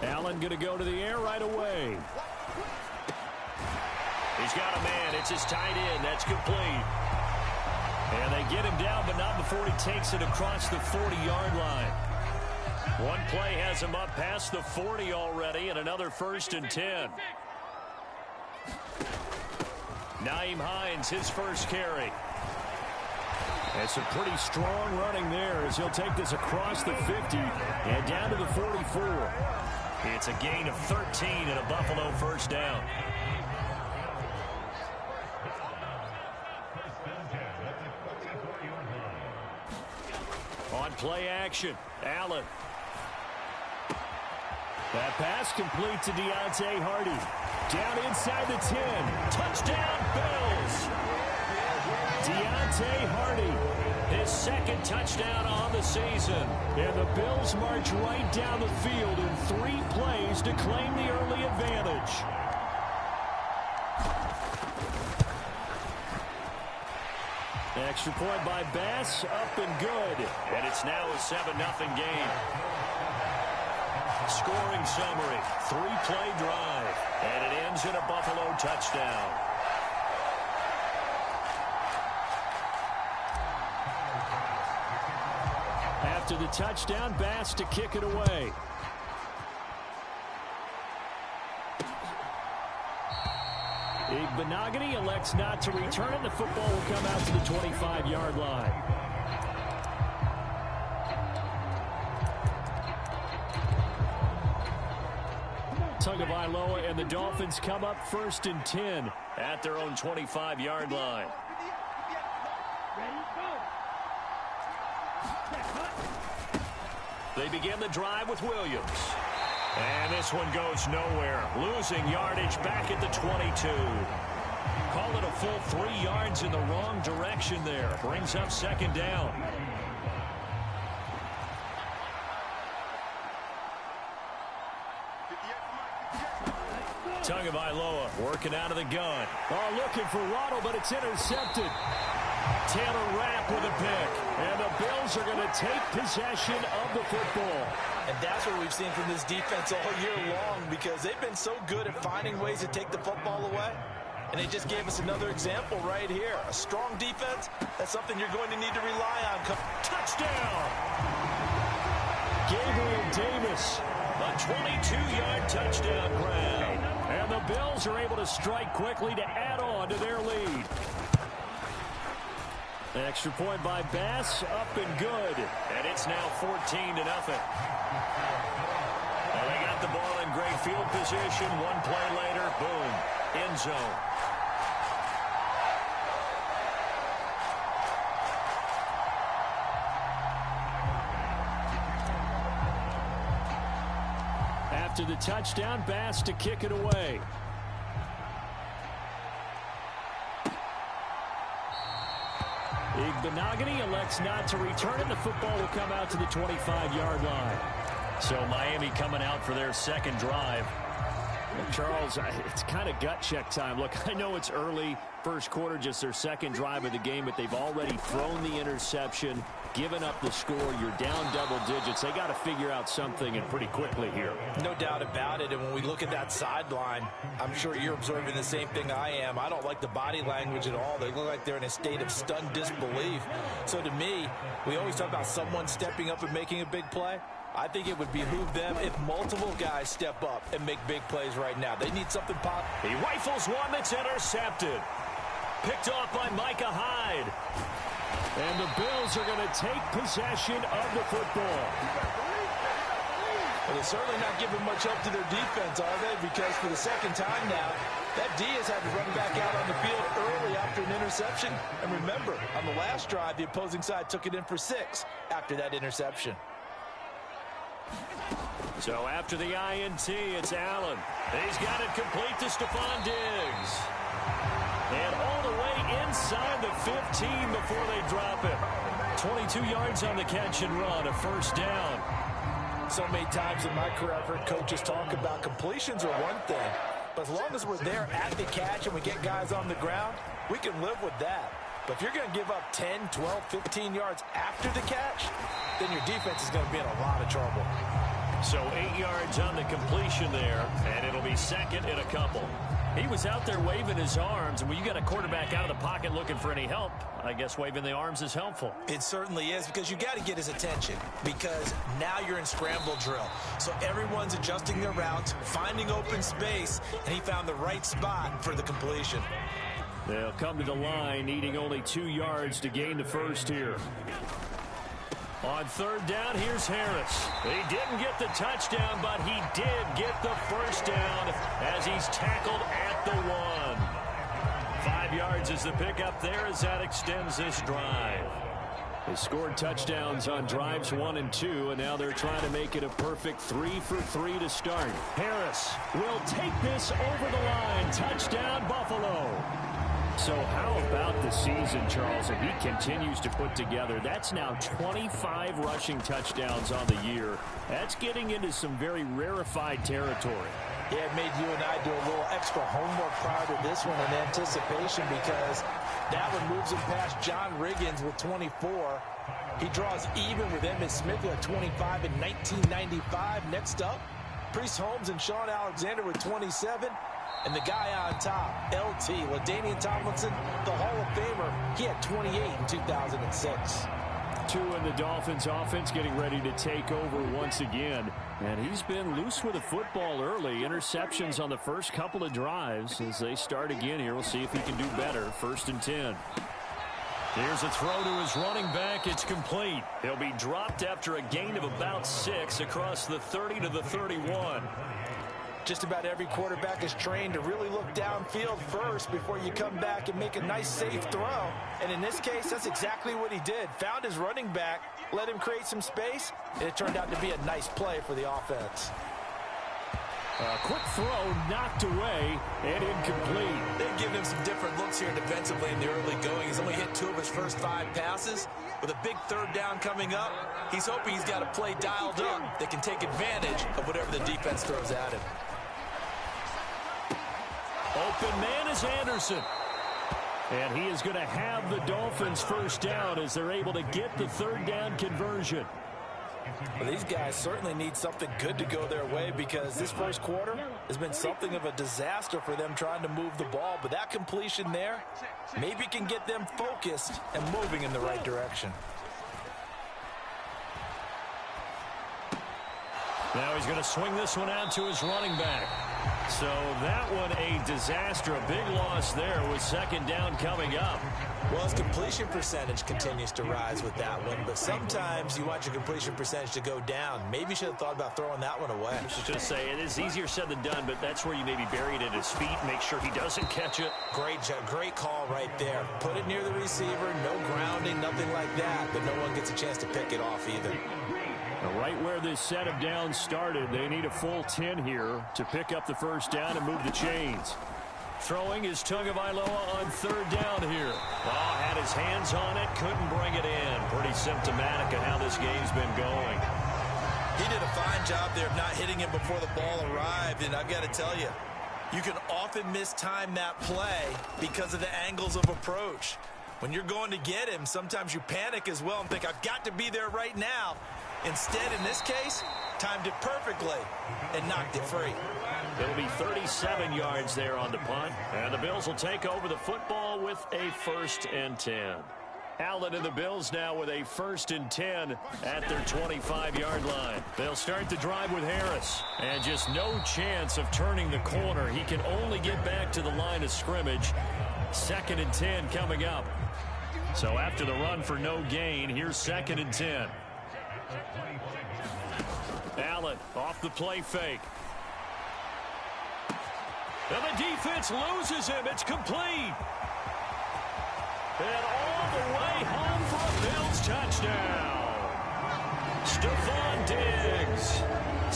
Allen going to go to the air right away. He's got a man. It's his tight end. That's complete. And they get him down, but not before he takes it across the 40-yard line. One play has him up past the 40 already, and another 1st and 10. Nyheim Hines, his first carry. That's a pretty strong running there as he'll take this across the 50 and down to the 44. It's a gain of 13 and a Buffalo first down. On play action, Allen. That pass complete to Deontay Hardy. Down inside the 10. Touchdown, Bills. Deontay Hardy, his second touchdown on the season. And the Bills march right down the field in 3 plays to claim the early advantage. Extra point by Bass, up and good. And it's now a 7-0 game. Scoring summary, 3-play drive. And it ends in a Buffalo touchdown. After the touchdown, Bass to kick it away. Benogany elects not to return it. The football will come out to the 25-yard line. Tagovailoa and the Dolphins come up 1st and 10 at their own 25-yard line. They begin the drive with Williams. And this one goes nowhere. Losing yardage back at the 22. Call it a full 3 yards in the wrong direction there. Brings up 2nd down. Tagovailoa working out of the gun. Oh, looking for Waddle, but it's intercepted. Taylor Rapp with a pick. And the Bills are going to take possession of the football. And that's what we've seen from this defense all year long, because they've been so good at finding ways to take the football away. And they just gave us another example right here. A strong defense, that's something you're going to need to rely on. Touchdown! Gabriel Davis. A 22-yard touchdown grab. And the Bills are able to strike quickly to add on to their lead. Extra point by Bass, up and good. And it's now 14-0. Well, they got the ball in great field position. One play later, boom, end zone. After the touchdown, Bass to kick it away. Benogany elects not to return it. The football will come out to the 25-yard line. So Miami coming out for their second drive. Charles, it's kind of gut check time. Look, I know it's early, first quarter, just their second drive of the game, but they've already thrown the interception, given up the score. You're down double digits. They got to figure out something, and pretty quickly here. No doubt about it. And when we look at that sideline, I'm sure you're observing the same thing I am. I don't like the body language at all. They look like they're in a state of stunned disbelief. So to me, we always talk about someone stepping up and making a big play. I think it would behoove them if multiple guys step up and make big plays right now. They need something pop. He rifles one that's intercepted. Picked off by Micah Hyde. And the Bills are going to take possession of the football. Well, they're certainly not giving much help to their defense, are they? Because for the second time now, that D has had to run back out on the field early after an interception. And remember, on the last drive, the opposing side took it in for 6 after that interception. So after the INT, it's Allen. He's got it complete to Stephon Diggs. And all the way inside the 15 before they drop it. 22 yards on the catch and run, a first down. So many times in my career, I've heard coaches talk about completions are one thing. But as long as we're there at the catch and we get guys on the ground, we can live with that. But if you're going to give up 10, 12, 15 yards after the catch, then your defense is going to be in a lot of trouble. So 8 yards on the completion there, and it'll be second and a couple. He was out there waving his arms, and when you got a quarterback out of the pocket looking for any help, I guess waving the arms is helpful. It certainly is, because you got to get his attention, because now you're in scramble drill. So everyone's adjusting their routes, finding open space, and he found the right spot for the completion. They'll come to the line, needing only 2 yards to gain the first here. On third down, here's Harris. He didn't get the touchdown, but he did get the first down as he's tackled at the 1. 5 yards is the pickup there as that extends this drive. They scored touchdowns on drives 1 and 2, and now they're trying to make it a perfect 3 for 3 to start. Harris will take this over the line. Touchdown, Buffalo. So how about the season, Charles? And he continues to put together. That's now 25 rushing touchdowns on the year. That's getting into some very rarefied territory. Yeah, it made you and I do a little extra homework prior to this one in anticipation, because that one moves him past John Riggins with 24. He draws even with Emmitt Smith at 25 in 1995. Next up, Priest Holmes and Sean Alexander with 27. And the guy on top, LT, LaDainian Tomlinson, the Hall of Famer, he had 28 in 2006. 2 in the Dolphins offense getting ready to take over once again. And he's been loose with the football early. Interceptions on the first couple of drives. As they start again here, we'll see if he can do better. 1st and 10. Here's a throw to his running back. It's complete. He'll be dropped after a gain of about 6 across the 30 to the 31. Just about every quarterback is trained to really look downfield first before you come back and make a nice, safe throw. And in this case, that's exactly what he did. Found his running back, let him create some space, and it turned out to be a nice play for the offense. A quick throw knocked away and incomplete. They've given him some different looks here defensively in the early going. He's only hit 2 of his first 5 passes. With a big third down coming up, he's hoping he's got a play dialed up that can take advantage of whatever the defense throws at him. Open man is Anderson. And he is going to have the Dolphins first down as they're able to get the third down conversion. Well, these guys certainly need something good to go their way, because this first quarter has been something of a disaster for them trying to move the ball. But that completion there maybe can get them focused and moving in the right direction. Now he's going to swing this one out to his running back. So that one a disaster. A big loss there with 2nd down coming up. Well, his completion percentage continues to rise with that one, but sometimes you want your completion percentage to go down. Maybe you should have thought about throwing that one away. I was just going to say, it is easier said than done, but that's where you maybe bury it at his feet, make sure he doesn't catch it. Great call right there. Put it near the receiver, no grounding, nothing like that, but no one gets a chance to pick it off either. Right where this set of downs started, they need a full 10 here to pick up the first down and move the chains. Throwing is Tagovailoa on 3rd down here. Oh, had his hands on it, couldn't bring it in. Pretty symptomatic of how this game's been going. He did a fine job there of not hitting him before the ball arrived, and I've got to tell you, you can often mistime that play because of the angles of approach. When you're going to get him, sometimes you panic as well and think, I've got to be there right now. Instead, in this case, timed it perfectly and knocked it free. It'll be 37 yards there on the punt, and the Bills will take over the football with a 1st and 10. Allen and the Bills now with a 1st and 10 at their 25-yard line. They'll start the drive with Harris, and just no chance of turning the corner. He can only get back to the line of scrimmage. 2nd and 10 coming up. So after the run for no gain, here's 2nd and 10. Allen off the play fake. And the defense loses him. It's complete. And all the way home for a Bills touchdown. Stephon Diggs,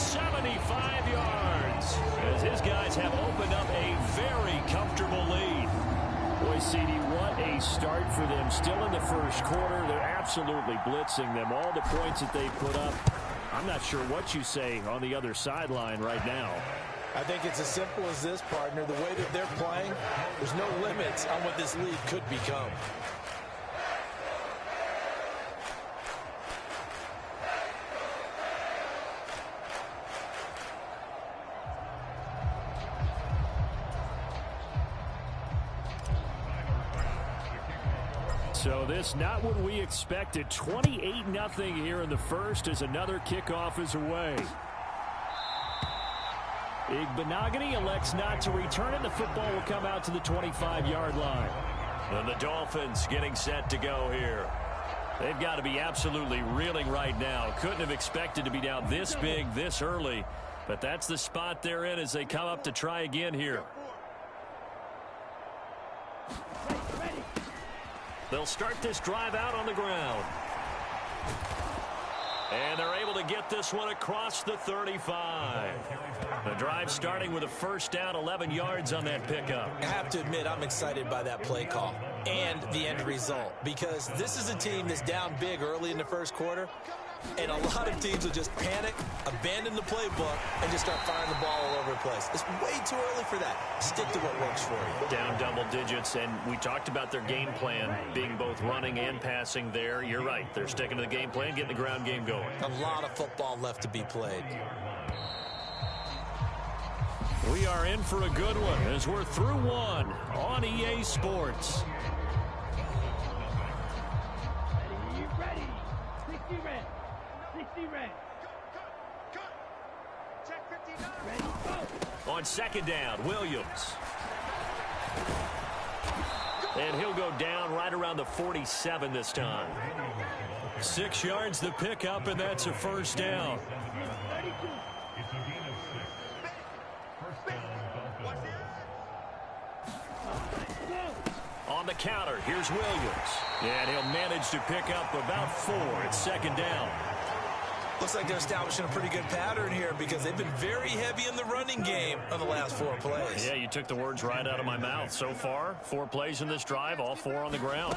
75 yards, as his guys have opened up a very comfortable lead. Boy, CD, what a start for them. Still in the first quarter, they're absolutely blitzing them. All the points that they put up, I'm not sure what you say on the other sideline right now. I think it's as simple as this, partner. The way that they're playing, there's no limits on what this league could become. So this not what we expected. 28-0 here in the first as another kickoff is away. Igbenogany elects not to return it. The football will come out to the 25-yard line. And the Dolphins getting set to go here. They've got to be absolutely reeling right now. Couldn't have expected to be down this big this early. But that's the spot they're in as they come up to try again here. They'll start this drive out on the ground. And they're able to get this one across the 35. The drive starting with a first down, 11 yards on that pickup. I have to admit, I'm excited by that play call and the end result, because this is a team that's down big early in the first quarter, and a lot of teams will just panic, abandon the playbook, and just start firing the ball all over the place. It's way too early for that. Stick to what works for you. Down double digits, and we talked about their game plan being both running and passing there. You're right. They're sticking to the game plan, getting the ground game going. A lot of football left to be played. We are in for a good one as we're through one on EA Sports. Ready. 60 red. 60 red. Check 59. Ready, go. On second down, Williams. And he'll go down right around the 47 this time. 6 yards the pickup, and that's a first down. On the counter, here's Williams. And he'll manage to pick up about 4 at second down. Looks like they're establishing a pretty good pattern here because they've been very heavy in the running game on the last 4 plays. Yeah, you took the words right out of my mouth. So far, 4 plays in this drive, all 4 on the ground.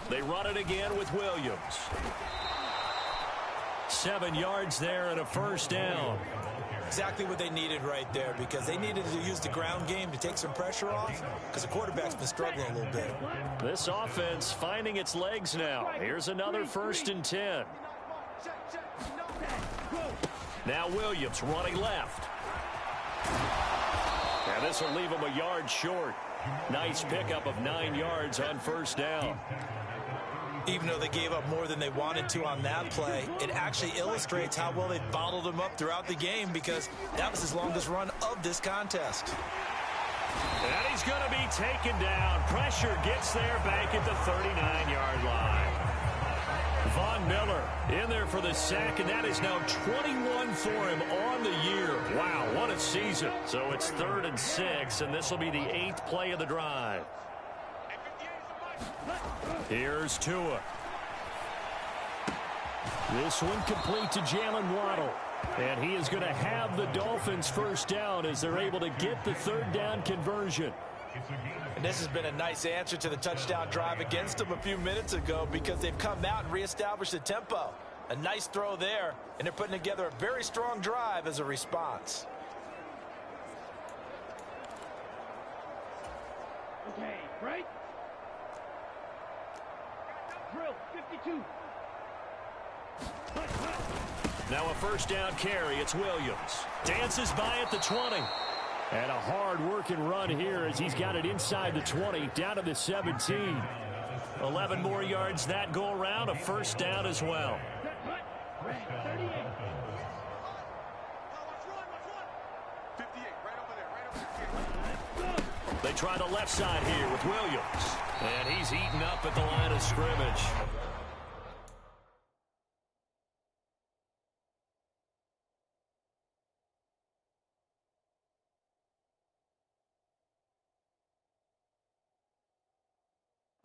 They run it again with Williams. 7 yards there and a first down. Exactly what they needed right there, because they needed to use the ground game to take some pressure off, because the quarterback's been struggling a little bit. This offense finding its legs now. Here's another 1st and 10. Now Williams running left. And this will leave him a yard short. Nice pickup of 9 yards on first down. Even though they gave up more than they wanted to on that play, it actually illustrates how well they bottled him up throughout the game, because that was his longest run of this contest. And he's going to be taken down. Pressure gets there back at the 39-yard line. Von Miller in there for the sack, and that is now 21 for him on the year. Wow, what a season. So it's 3rd and 6, and this will be the 8th play of the drive. Here's Tua. This one complete to Jalen Waddle. And he is going to have the Dolphins first down as they're able to get the 3rd down conversion. And this has been a nice answer to the touchdown drive against them a few minutes ago, because they've come out and reestablished the tempo. A nice throw there, and they're putting together a very strong drive as a response. Okay, right? Drill, 52. Now a first down carry. It's Williams. Dances by at the 20. And a hard-working run here as he's got it inside the 20, down to the 17. 11 more yards that go around. A first down as well. They try the left side here with Williams. And he's eaten up at the line of scrimmage.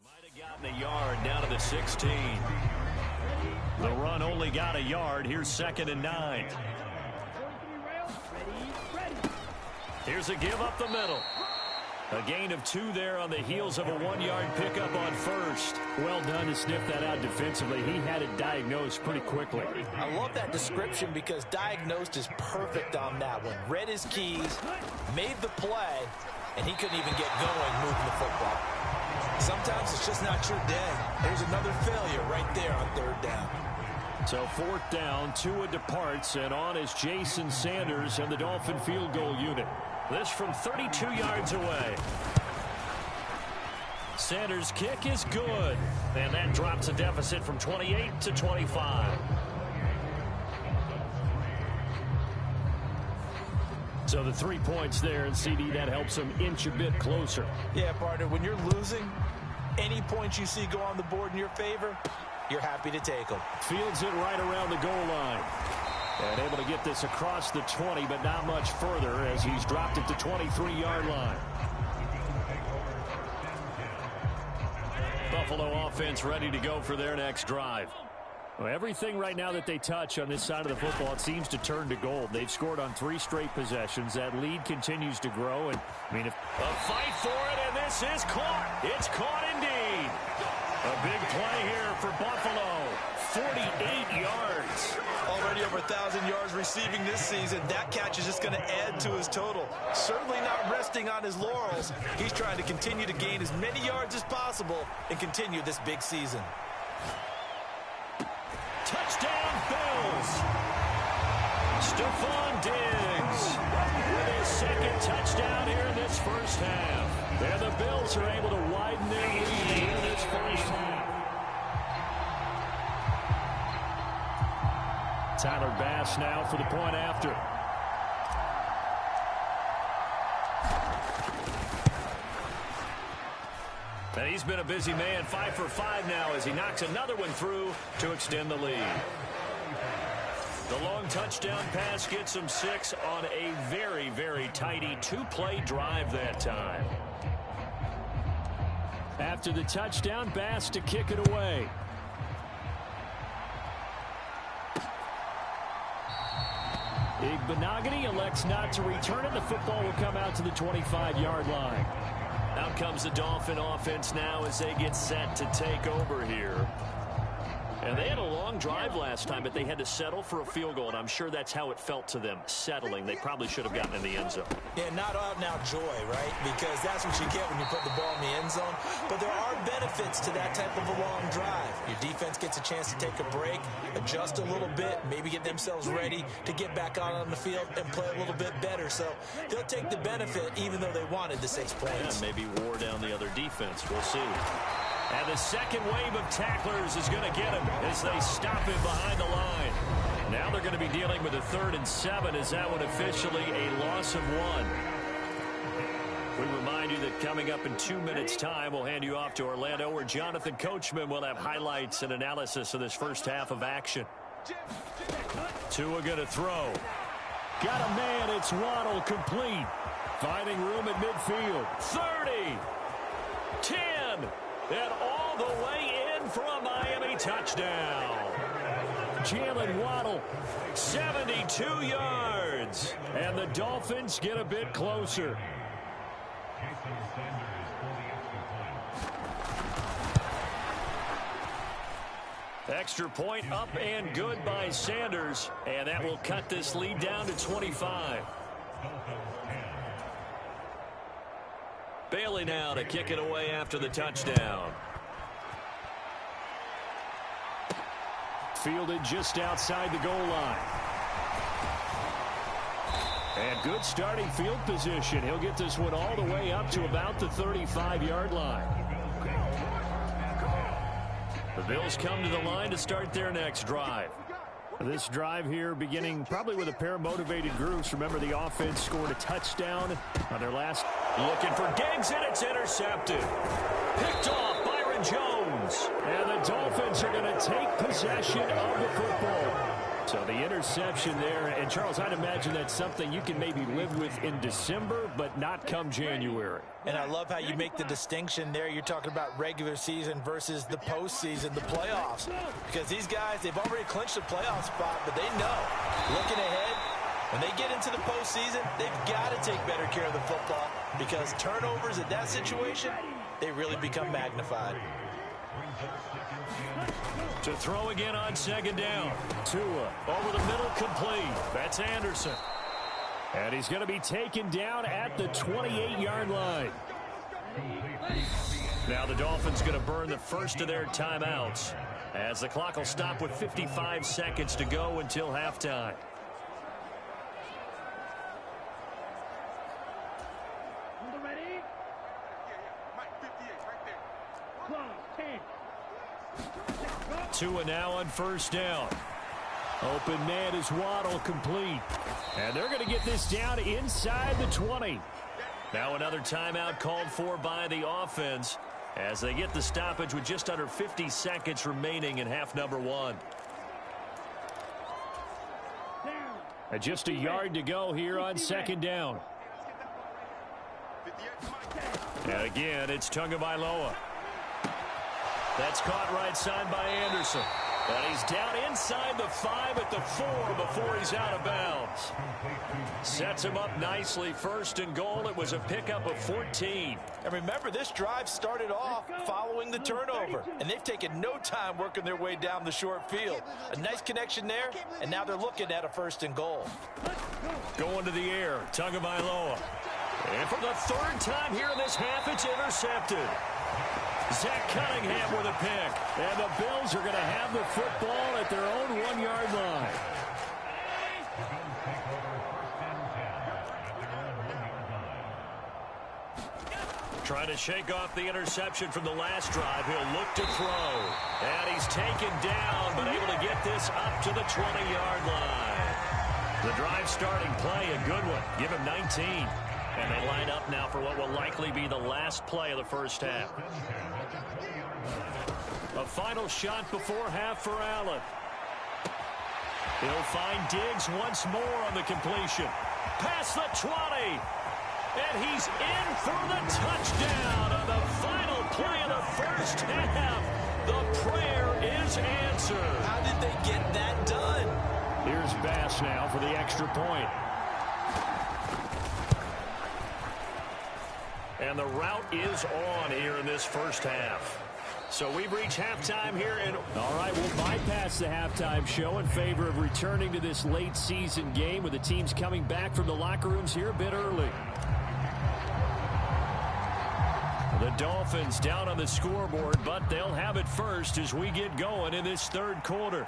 Might have gotten a yard down to the 16. The run only got a yard. Here's 2nd and 9. Here's a give up the middle. A gain of 2 there on the heels of a 1-yard pickup on first. Well done to sniff that out defensively. He had it diagnosed pretty quickly. I love that description, because diagnosed is perfect on that one. Read his keys, made the play, and he couldn't even get going moving the football. Sometimes it's just not your day. There's another failure right there on 3rd down. So 4th down, Tua departs, and on is Jason Sanders and the Dolphin field goal unit. This from 32 yards away. Sanders' kick is good. And that drops a deficit from 28 to 25. So the 3 points there, and CD, that helps them inch a bit closer. Yeah, partner, when you're losing, any points you see go on the board in your favor, you're happy to take them. Fields it right around the goal line. And able to get this across the 20, but not much further as he's dropped it to 23-yard line. Buffalo offense ready to go for their next drive. Well, everything right now that they touch on this side of the football, it seems to turn to gold. They've scored on 3 straight possessions. That lead continues to grow. And I mean, if a fight for it, and this is caught. It's caught indeed. A big play here for Buffalo. 48 yards. Already over 1,000 yards receiving this season. That catch is just going to add to his total. Certainly not resting on his laurels. He's trying to continue to gain as many yards as possible and continue this big season. Touchdown, Bills. Stephon Diggs with his second touchdown here in this first half. And the Bills are able to widen their lead here in this first half. Tyler Bass now for the point after. And he's been a busy man, 5 for 5 now as he knocks another one through to extend the lead. The long touchdown pass gets him 6 on a very, very tidy 2-play drive that time. After the touchdown, Bass to kick it away. Igbenogany elects not to return it. The football will come out to the 25-yard line. Out comes the Dolphin offense now as they get set to take over here. And they had a long drive last time, but they had to settle for a field goal, and I'm sure that's how it felt to them, settling. They probably should have gotten in the end zone. Yeah, not out now joy, right? Because that's what you get when you put the ball in the end zone. But there are benefits to that type of a long drive. Your defense gets a chance to take a break, adjust a little bit, maybe get themselves ready to get back out on the field and play a little bit better. So they'll take the benefit even though they wanted the 6 points. Yeah, maybe wore down the other defense. We'll see. And the second wave of tacklers is going to get him as they stop him behind the line. Now they're going to be dealing with a 3rd and 7 as that one officially a loss of 1. We remind you that coming up in 2 minutes' time, we'll hand you off to Orlando where Jonathan Coachman will have highlights and analysis of this first half of action. Tua going to throw. Got a man. It's Waddle complete. Finding room at midfield. 30. 10. And all the way in for a Miami touchdown. Jalen Waddle, 72 yards. And the Dolphins get a bit closer. Extra point up and good by Sanders. And that will cut this lead down to 25. Bailey now to kick it away after the touchdown. Fielded just outside the goal line. And good starting field position. He'll get this one all the way up to about the 35-yard line. The Bills come to the line to start their next drive. This drive here beginning probably with a pair of motivated groups. Remember, the offense scored a touchdown on their last. Looking for Diggs, and it's intercepted. Picked off Byron Jones. And the Dolphins are going to take possession of the football. So the interception there. And, Charles, I'd imagine that's something you can maybe live with in December, but not come January. And I love how you make the distinction there. You're talking about regular season versus the postseason, the playoffs. Because these guys, they've already clinched a playoff spot, but they know, looking ahead, when they get into the postseason, they've got to take better care of the football because turnovers in that situation, they really become magnified. To throw again on second down. Tua over the middle, complete. That's Anderson. And he's going to be taken down at the 28-yard line. Now the Dolphins going to burn the first of their timeouts as the clock will stop with 55 seconds to go until halftime. Tua now on first down. Open man is Waddle, complete. And they're going to get this down inside the 20. Now another timeout called for by the offense as they get the stoppage with just under 50 seconds remaining in half number 1. And just a yard to go here on second down. And again, it's Tagovailoa. That's caught right side by Anderson. And he's down inside the 5 at the 4 before he's out of bounds. Sets him up nicely. First and goal. It was a pickup of 14. And remember, this drive started off following the turnover. And they've taken no time working their way down the short field. A nice connection there, and now they're looking at a first and goal. Going to the air, Tagovailoa. And for the third time here in this half, it's intercepted. Zach Cunningham with a pick. And the Bills are going to have the football at their own 1-yard line. Trying to shake off the interception from the last drive. He'll look to throw. And he's taken down, but able to get this up to the 20-yard line. The drive starting play, a good one. Give him 19. And they line up now for what will likely be the last play of the first half. A final shot before half for Allen. He'll find Diggs once more on the completion. Past the 20. And he's in for the touchdown on the final play of the first half. The prayer is answered. How did they get that done? Here's Bass now for the extra point. And the route is on here in this first half. So we've reached halftime here. All right, we'll bypass the halftime show in favor of returning to this late season game with the teams coming back from the locker rooms here a bit early. The Dolphins down on the scoreboard, but they'll have it first as we get going in this third quarter.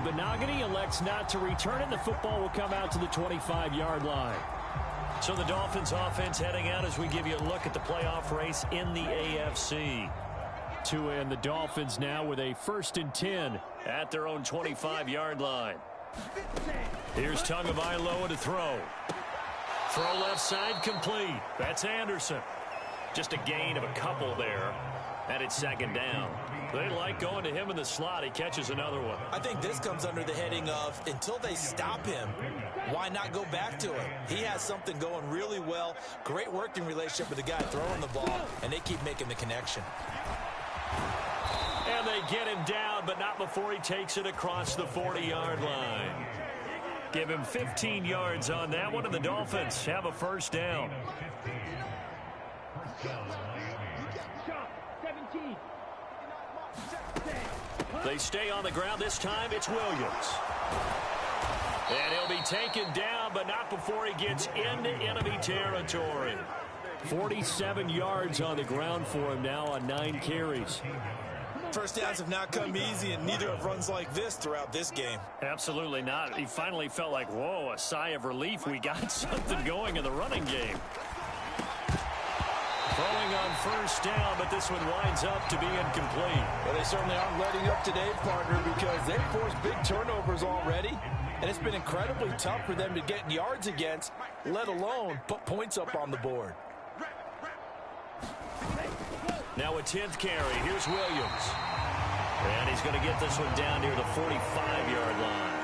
Benogany elects not to return it. The football will come out to the 25-yard line. So the Dolphins offense heading out as we give you a look at the playoff race in the AFC. Tua and the Dolphins now with a 1st and 10 at their own 25-yard line. Here's Tagovailoa to throw. Throw left side complete. That's Anderson. Just a gain of a couple there. And it's second down. They like going to him in the slot. He catches another one. I think this comes under the heading of until they stop him, why not go back to it? He has something going really well. Great working relationship with the guy throwing the ball, and they keep making the connection. And they get him down, but not before he takes it across the 40-yard line. Give him 15 yards on that one, and the Dolphins have a first down. They stay on the ground. This time it's Williams. And he'll be taken down, but not before he gets into enemy territory. 47 yards on the ground for him now on 9 carries. First downs have not come easy, and neither have runs like this throughout this game. Absolutely not. He finally felt like, whoa, a sigh of relief. We got something going in the running game. Throwing on first down, but this one winds up to be incomplete. Well, they certainly aren't letting up today, partner, because they've forced big turnovers already, and it's been incredibly tough for them to get yards against, let alone put points up on the board. Now a 10th carry. Here's Williams. And he's going to get this one down near the 45-yard line.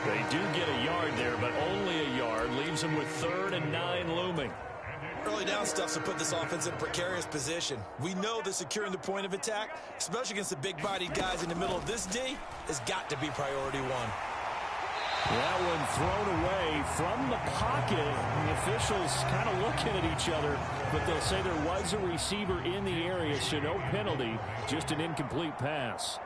They do get a yard there, but only a yard. Leaves them with 3rd and 9 looming. Early down stuff to put this offense in a precarious position. We know that securing the point of attack, especially against the big-bodied guys in the middle of this D, has got to be priority one. That one thrown away from the pocket. The officials kind of looking at each other, but they'll say there was a receiver in the area, so no penalty, just an incomplete pass.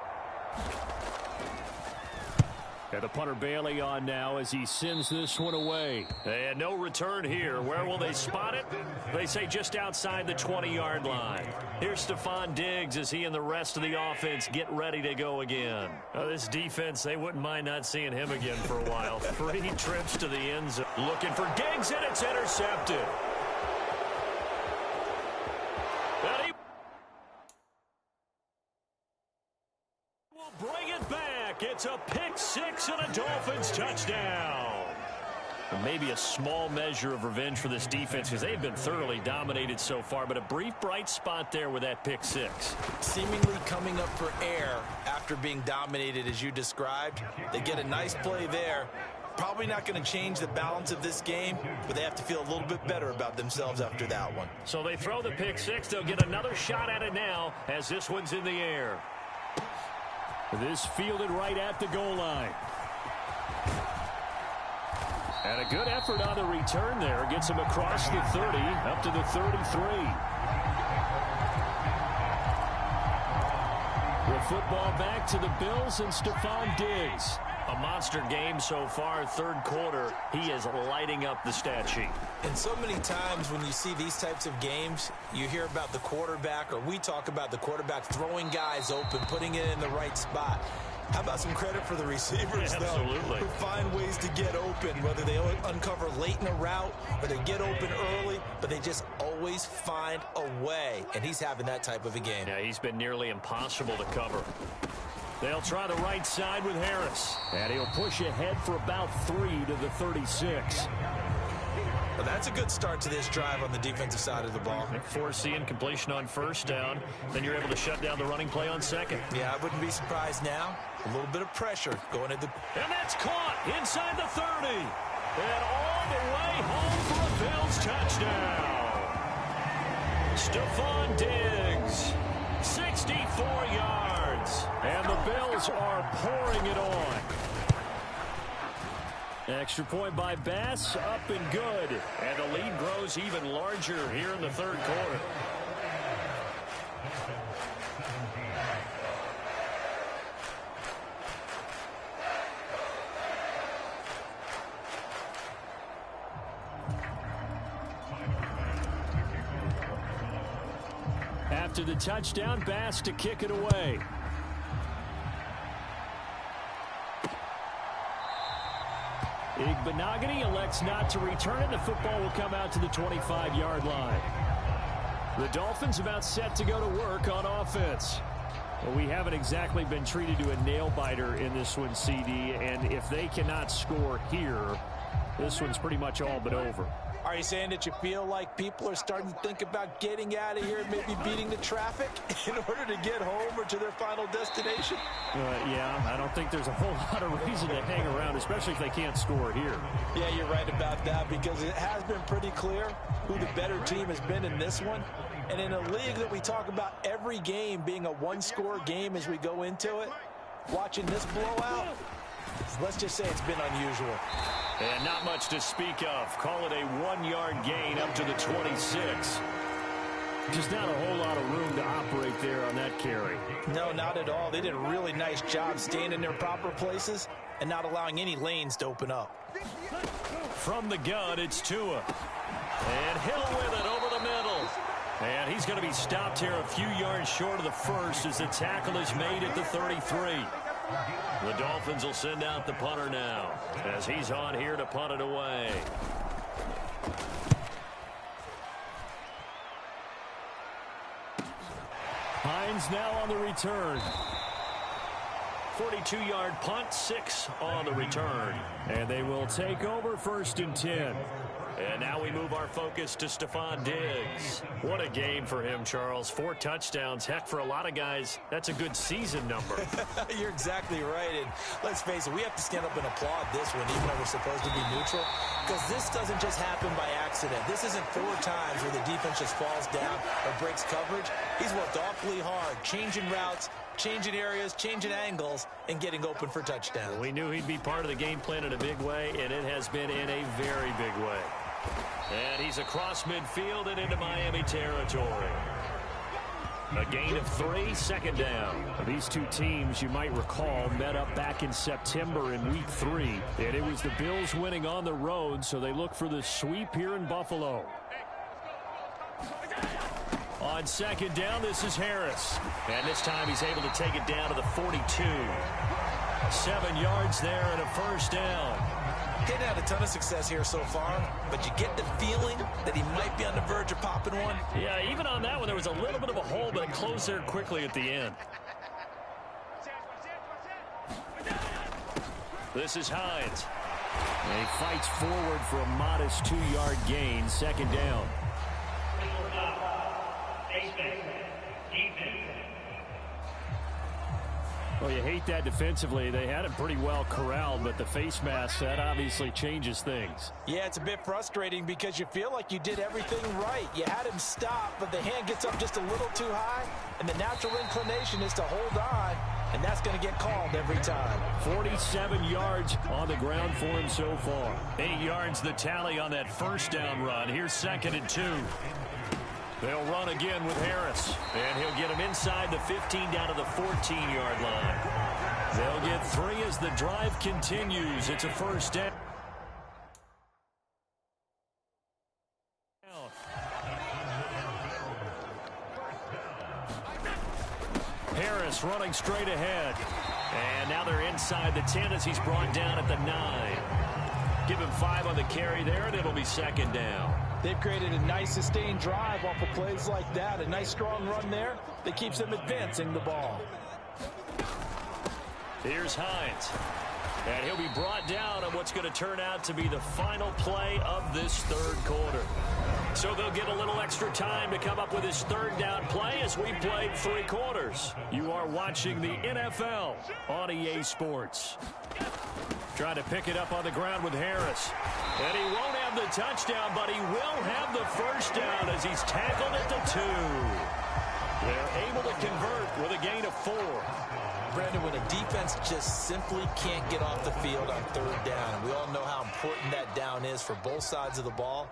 And the punter Bailey on now as he sends this one away. And no return here. Where will they spot it? They say just outside the 20-yard line. Here's Stephon Diggs as he and the rest of the offense get ready to go again. This defense, they wouldn't mind not seeing him again for a while. 3 trips to the end zone. Looking for Diggs, and it's intercepted. It's a pick six and a Dolphins touchdown. Maybe a small measure of revenge for this defense because they've been thoroughly dominated so far, but a brief bright spot there with that pick six. Seemingly coming up for air after being dominated as you described. They get a nice play there. Probably not going to change the balance of this game, but they have to feel a little bit better about themselves after that one. So they throw the pick six. They'll get another shot at it now as this one's in the air. This fielded right at the goal line. And a good effort on the return there. Gets him across the 30, up to the 33. The football back to the Bills and Stephon Diggs. A monster game so far, third quarter. He is lighting up the stat sheet. And so many times when you see these types of games, you hear about the quarterback, or we talk about the quarterback throwing guys open, putting it in the right spot. How about some credit for the receivers, though, absolutely, who find ways to get open, whether they uncover late in a route or they get open early, but they just always find a way. And he's having that type of a game. Yeah, he's been nearly impossible to cover. They'll try the right side with Harris. And he'll push ahead for about 3 to the 36. Well, that's a good start to this drive on the defensive side of the ball. Foreseeing completion on first down. Then you're able to shut down the running play on second. Yeah, I wouldn't be surprised now. A little bit of pressure going at the... And that's caught inside the 30. And all the way home for a Bills touchdown. Stephon Diggs, 64 yards. And the Bills are pouring it on. Extra point by Bass, up and good. And the lead grows even larger here in the third quarter. After the touchdown, Bass to kick it away. Igbenogany elects not to return it. The football will come out to the 25-yard line. The Dolphins about set to go to work on offense. Well, we haven't exactly been treated to a nail-biter in this one, CD, and if they cannot score here, this one's pretty much all but over. Are you saying that you feel like people are starting to think about getting out of here, maybe beating the traffic in order to get home or to their final destination? Yeah, I don't think there's a whole lot of reason to hang around, especially if they can't score here. Yeah, you're right about that, because it has been pretty clear who the better team has been in this one. And in a league that we talk about every game being a one-score game as we go into it, watching this blowout, let's just say it's been unusual. And not much to speak of. Call it a 1-yard gain up to the 26. Just not a whole lot of room to operate there on that carry. No, not at all. They did a really nice job staying in their proper places and not allowing any lanes to open up. From the gun, it's Tua. And Hill with it over the middle. And he's going to be stopped here a few yards short of the first as the tackle is made at the 33. The Dolphins will send out the punter now as he's on here to punt it away. Hines now on the return. 42-yard punt, 6 on the return. And they will take over 1st and 10. And now we move our focus to Stephon Diggs. What a game for him, Charles. 4 touchdowns. Heck, for a lot of guys, that's a good season number. You're exactly right. And let's face it, we have to stand up and applaud this one, even though we're supposed to be neutral, because this doesn't just happen by accident. This isn't 4 times where the defense just falls down or breaks coverage. He's worked awfully hard, changing routes, changing areas, changing angles, and getting open for touchdowns. We knew he'd be part of the game plan in a big way, and it has been in a very big way. And he's across midfield and into Miami territory. A gain of 3, 2nd down. These two teams, you might recall, met up back in September in Week 3. And it was the Bills winning on the road, so they look for the sweep here in Buffalo. On 2nd down, this is Harris. And this time he's able to take it down to the 42. 7 yards there and a 1st down. Didn't have a ton of success here so far, but you get the feeling that he might be on the verge of popping one. Yeah, even on that one, there was a little bit of a hole, but it closed there quickly at the end. This is Hines. And he fights forward for a modest 2-yard gain, second down. Well, you hate that defensively. They had him pretty well corralled, but the face mask, that obviously changes things. Yeah, it's a bit frustrating because you feel like you did everything right. You had him stop, but the hand gets up just a little too high, and the natural inclination is to hold on, and that's going to get called every time. 47 yards on the ground for him so far. 8 yards the tally on that first down run. Here's 2nd and 2. They'll run again with Harris. And he'll get him inside the 15 down to the 14-yard line. They'll get 3 as the drive continues. It's a first down. Harris running straight ahead. And now they're inside the 10 as he's brought down at the 9. Give him 5 on the carry there, and it'll be second down. They've created a nice sustained drive off of plays like that. A nice strong run there that keeps them advancing the ball. Here's Hines. And he'll be brought down on what's going to turn out to be the final play of this third quarter. So they'll get a little extra time to come up with his third down play as we played 3 quarters. You are watching the NFL on EA Sports. Trying to pick it up on the ground with Harris. And he won't have the touchdown, but he will have the first down as he's tackled at the 2. They're able to convert with a gain of 4. Brandon, when a defense just simply can't get off the field on third down, and we all know how important that down is for both sides of the ball,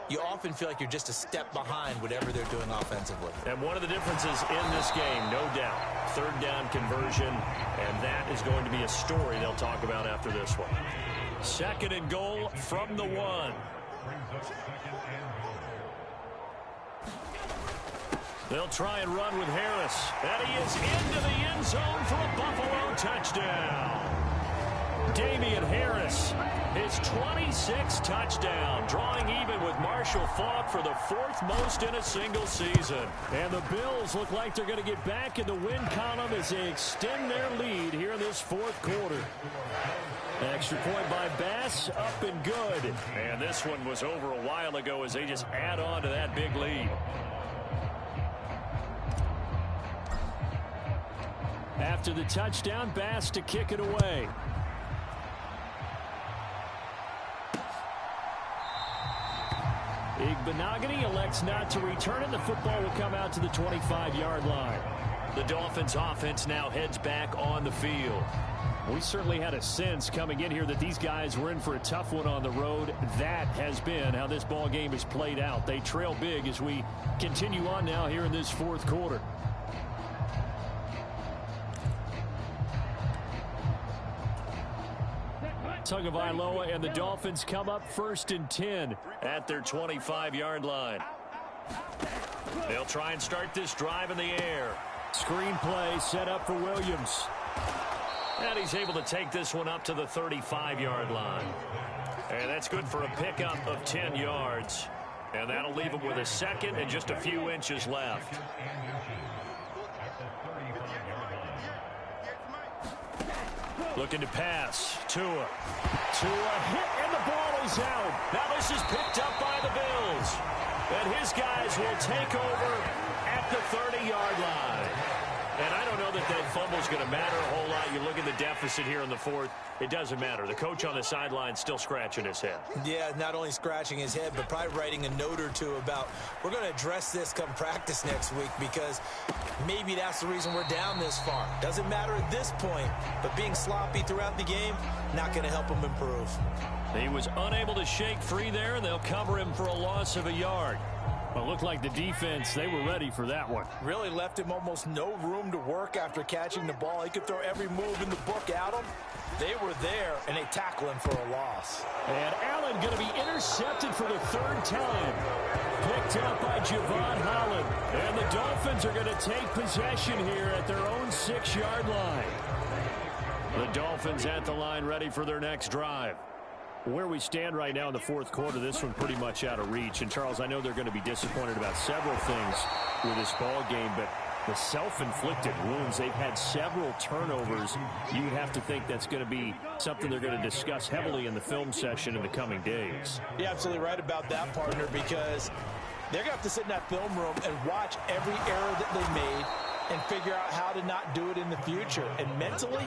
you often feel like you're just a step behind whatever they're doing offensively. And one of the differences in this game, no doubt, third down conversion, and that is going to be a story they'll talk about after this one. 2nd and goal from the 1. They'll try and run with Harris. And he is into the end zone for a Buffalo touchdown. Damian Harris, his 26th touchdown, drawing even with Marshall Faulk for the 4th most in a single season. And the Bills look like they're going to get back in the win column as they extend their lead here in this 4th quarter. Extra point by Bass, up and good. And this one was over a while ago as they just add on to that big lead. After the touchdown, Bass to kick it away. Igbenogany elects not to return it. The football will come out to the 25-yard line. The Dolphins offense now heads back on the field. We certainly had a sense coming in here that these guys were in for a tough one on the road. That has been how this ball game is played out. They trail big as we continue on now here in this 4th quarter. Tagovailoa and the Dolphins come up 1st and 10 at their 25-yard line. They'll try and start this drive in the air. Screen play set up for Williams. And he's able to take this one up to the 35-yard line. And that's good for a pickup of 10 yards. And that'll leave him with a 2nd and just a few inches left. Looking to pass. Tua hit, and the ball is out. Now this is picked up by the Bills. And his guys will take over at the 30-yard line. And I don't know that that fumble is going to matter a whole lot. You look at the deficit here in the 4th. It doesn't matter. The coach on the sideline still scratching his head. Yeah, not only scratching his head, but probably writing a note or two about, we're going to address this come practice next week because maybe that's the reason we're down this far. Doesn't matter at this point, but being sloppy throughout the game, not going to help him improve. He was unable to shake free there, and they'll cover him for a loss of a yard. Well, it looked like the defense, they were ready for that one. Really left him almost no room to work after catching the ball. He could throw every move in the book at him. They were there, and they tackle him for a loss. And Allen going to be intercepted for the 3rd time. Picked up by Javon Holland. And the Dolphins are going to take possession here at their own 6-yard line. The Dolphins at the line ready for their next drive. Where we stand right now in the 4th quarter, this one pretty much out of reach. And, Charles, I know they're going to be disappointed about several things with this ball game, but the self-inflicted wounds. They've had several turnovers. You would have to think that's going to be something they're going to discuss heavily in the film session in the coming days. You're absolutely right about that, partner, because they're going to have to sit in that film room and watch every error that they made and figure out how to not do it in the future. And mentally,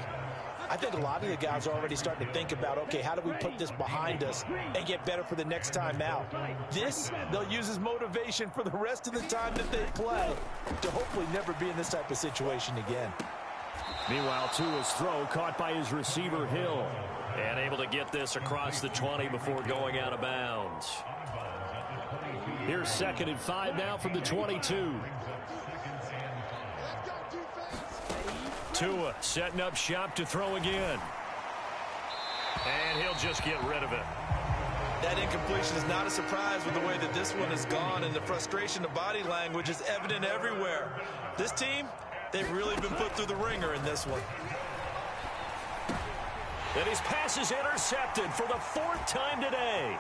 I think a lot of the guys are already starting to think about, okay, how do we put this behind us and get better for the next time out? This, they'll use as motivation for the rest of the time that they play to hopefully never be in this type of situation again. Meanwhile, Tua's throw caught by his receiver, Hill. And able to get this across the 20 before going out of bounds. Here's 2nd and 5 now from the 22. Tua setting up shop to throw again. And he'll just get rid of it. That incompletion is not a surprise with the way that this one has gone, and the frustration of body language is evident everywhere. This team, they've really been put through the ringer in this one. And his pass is intercepted for the 4th time today.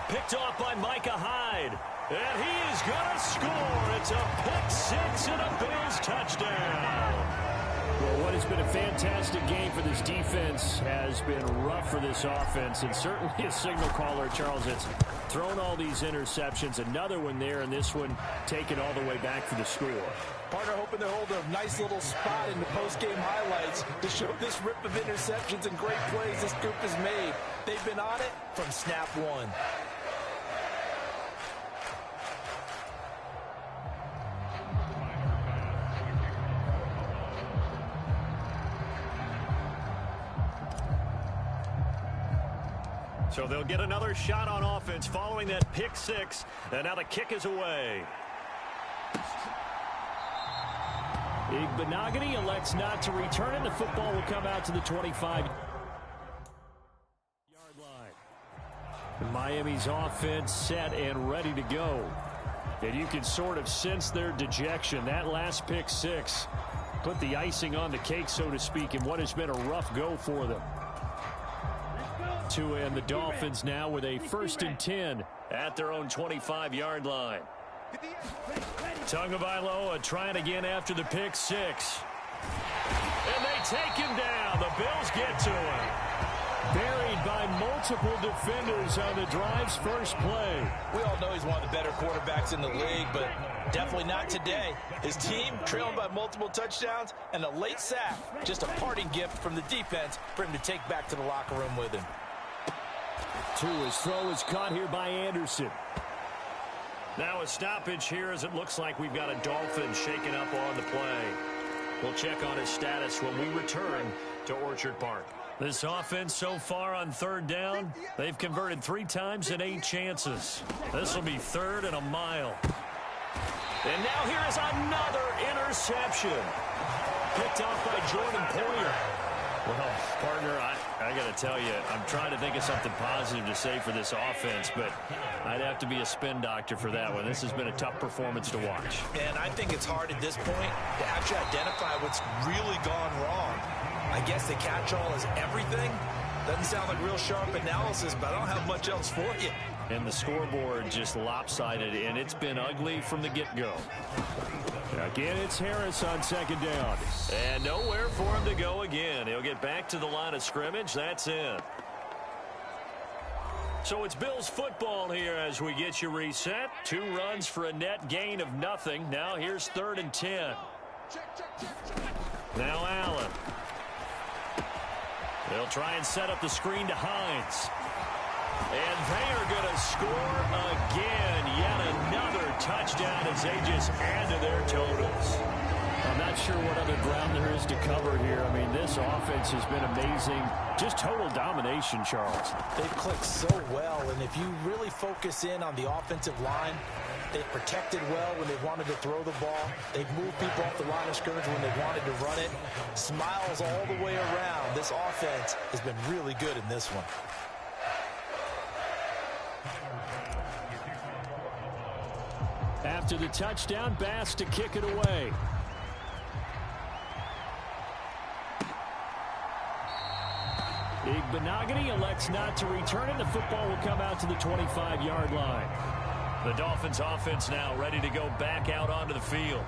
Picked off by Micah Hyde. And he is going to score. It's a pick-6 and a Bills touchdown. Well, what has been a fantastic game for this defense has been rough for this offense, and certainly a signal caller, Charles, that's thrown all these interceptions. Another one there, and this one taken all the way back for the score. Partner hoping to hold a nice little spot in the post-game highlights to show this rip of interceptions and great plays this group has made. They've been on it from snap one. So they'll get another shot on offense following that pick-6. And now the kick is away. Benogany elects not to return it. The football will come out to the 25-yard line. Miami's offense set and ready to go. And you can sort of sense their dejection. That last pick-6 put the icing on the cake, so to speak, in what has been a rough go for them. Tua and the Dolphins now with a 1st and 10 at their own 25-yard line. Tagovailoa trying again after the pick-6. And they take him down. The Bills get to him. Buried by multiple defenders on the drive's first play. We all know he's one of the better quarterbacks in the league, but definitely not today. His team trailing by multiple touchdowns and a late sack. Just a parting gift from the defense for him to take back to the locker room with him. Tua's throw is caught here by Anderson. Now a stoppage here as it looks like we've got a Dolphin shaken up on the play. We'll check on his status when we return to Orchard Park. This offense so far on 3rd down, they've converted 3 times in 8 chances. This will be 3rd and a mile. And now here is another interception. Picked off by Jordan Poyer. Well, partner, I got to tell you, I'm trying to think of something positive to say for this offense, but I'd have to be a spin doctor for that one. This has been a tough performance to watch. And I think it's hard at this point to actually identify what's really gone wrong. I guess the catch-all is everything. Doesn't sound like real sharp analysis, but I don't have much else for you. And the scoreboard just lopsided, and it's been ugly from the get-go. Again, it's Harris on 2nd down. And nowhere for him to go again. He'll get back to the line of scrimmage. That's it. So it's Bills football here as we get you reset. 2 runs for a net gain of nothing. Now here's 3rd and 10. Now Allen. They'll try and set up the screen to Hines. And they are going to score again. Yet another touchdown as they just add to their totals. I'm not sure what other ground there is to cover here. I mean, this offense has been amazing. Just total domination, Charles. They've clicked so well, and if you really focus in on the offensive line, they've protected well when they wanted to throw the ball. They've moved people off the line of scrimmage when they wanted to run it. Smiles all the way around. This offense has been really good in this one. After the touchdown, Bass to kick it away. Benogany elects not to return it. The football will come out to the 25-yard line. The Dolphins offense now ready to go back out onto the field.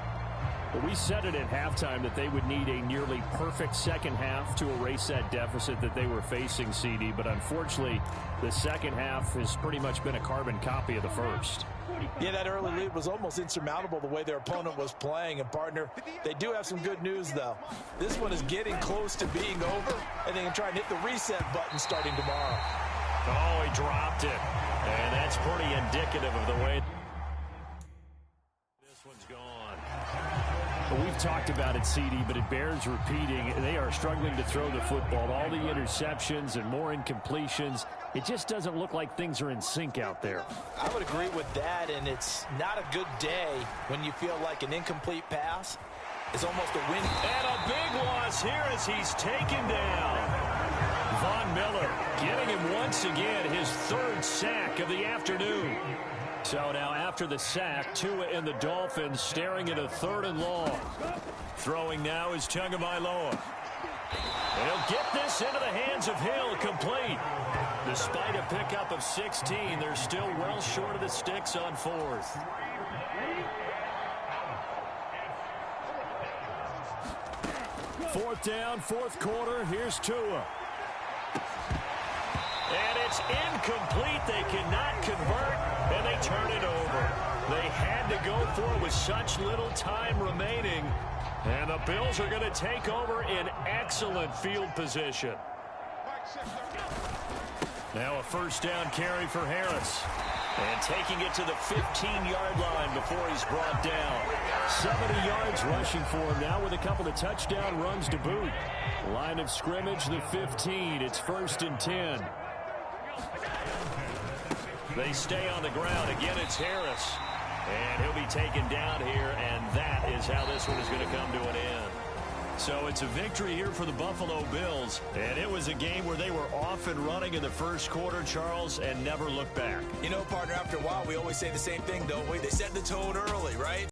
Well, we said it at halftime that they would need a nearly perfect second half to erase that deficit that they were facing, CD. But unfortunately, the second half has pretty much been a carbon copy of the first. Yeah, that early lead was almost insurmountable the way their opponent was playing. And, partner, they do have some good news, though. This one is getting close to being over, and they can try and hit the reset button starting tomorrow. Oh, he dropped it. And that's pretty indicative of the way this one's gone. Well, we've talked about it, CD, but it bears repeating. They are struggling to throw the football. All the interceptions and more incompletions. It just doesn't look like things are in sync out there. I would agree with that, and it's not a good day when you feel like an incomplete pass is almost a win. And a big loss here as he's taken down. Von Miller getting him once again his third sack of the afternoon. So now after the sack, Tua and the Dolphins staring at a 3rd and long. Throwing now is Tagovailoa. He'll get this into the hands of Hill, complete. Despite a pickup of 16, they're still well short of the sticks on 4th. Fourth down, 4th quarter. Here's Tua. And it's incomplete. They cannot convert, and they turn it over. They had to go for it with such little time remaining. And the Bills are going to take over in excellent field position. Now a 1st down carry for Harris. And taking it to the 15-yard line before he's brought down. 70 yards rushing for him now with a couple of touchdown runs to boot. Line of scrimmage, the 15. It's 1st and 10. They stay on the ground. Again, it's Harris. And he'll be taken down here, and that is how this one is going to come to an end. So it's a victory here for the Buffalo Bills. And it was a game where they were off and running in the 1st quarter, Charles, and never looked back. You know, partner, after a while, we always say the same thing, don't we? They set the tone early, right?